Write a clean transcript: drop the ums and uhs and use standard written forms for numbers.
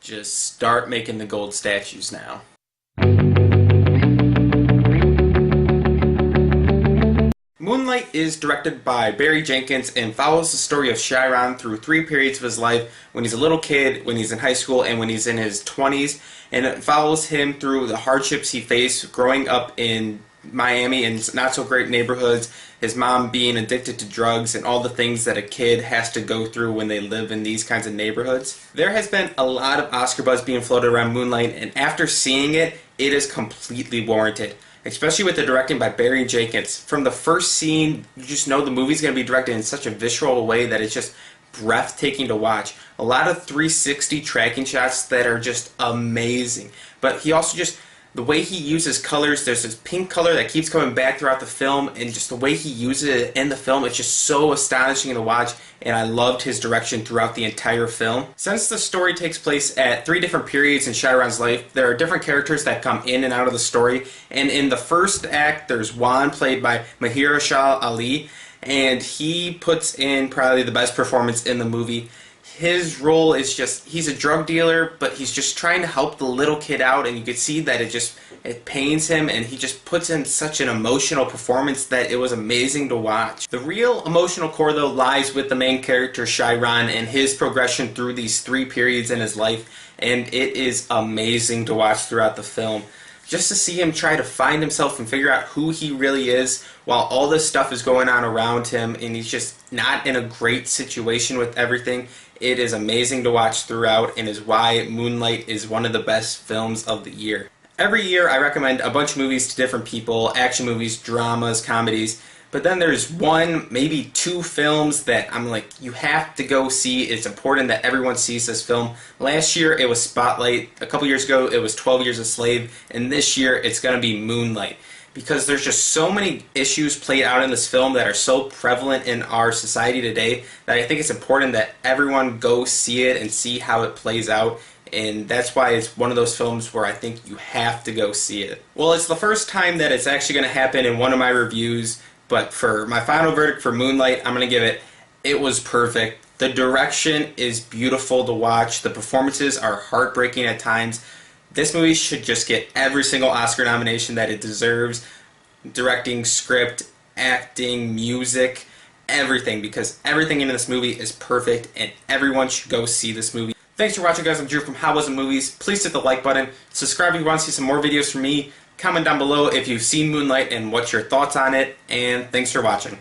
Just start making the gold statues now. Moonlight is directed by Barry Jenkins and follows the story of Chiron through 3 periods of his life: when he's a little kid, when he's in high school, and when he's in his 20s. And it follows him through the hardships he faced growing up in Miami in not so great neighborhoods, his mom being addicted to drugs, and all the things that a kid has to go through when they live in these kinds of neighborhoods. There has been a lot of Oscar buzz being floated around Moonlight, and after seeing it, it is completely warranted. Especially with the directing by Barry Jenkins. From the first scene, you just know the movie's going to be directed in such a visceral way that it's just breathtaking to watch. A lot of 360 tracking shots that are just amazing. But he also just, the way he uses colors, there's this pink color that keeps coming back throughout the film, and just the way he uses it in the film, it's just so astonishing to watch, and I loved his direction throughout the entire film. Since the story takes place at 3 different periods in Chiron's life, there are different characters that come in and out of the story, and in the first act, there's Juan, played by Mahershala Ali, and he puts in probably the best performance in the movie. His role is just, he's a drug dealer, but he's just trying to help the little kid out, and you can see that it pains him, and he just puts in such an emotional performance that it was amazing to watch. The real emotional core, though, lies with the main character, Chiron, and his progression through these 3 periods in his life, and it is amazing to watch throughout the film. Just to see him try to find himself and figure out who he really is while all this stuff is going on around him, and he's just not in a great situation with everything. It is amazing to watch throughout, and is why Moonlight is one of the best films of the year. Every year I recommend a bunch of movies to different people: action movies, dramas, comedies. But then there's 1, maybe 2 films that I'm like, you have to go see. It's important that everyone sees this film. Last year it was Spotlight. A couple years ago it was 12 Years a Slave. And this year it's going to be Moonlight. Because there's just so many issues played out in this film that are so prevalent in our society today that I think it's important that everyone go see it and see how it plays out. And that's why it's one of those films where I think you have to go see it. Well, it's the first time that it's actually going to happen in one of my reviews. But for my final verdict for Moonlight, I'm going to give it was perfect. The direction is beautiful to watch. The performances are heartbreaking at times. This movie should just get every single Oscar nomination that it deserves. Directing, script, acting, music, everything. Because everything in this movie is perfect, and everyone should go see this movie. Thanks for watching, guys. I'm Drew from How Was It Movies. Please hit the like button. Subscribe if you want to see some more videos from me. Comment down below if you've seen Moonlight and what's your thoughts on it, and thanks for watching.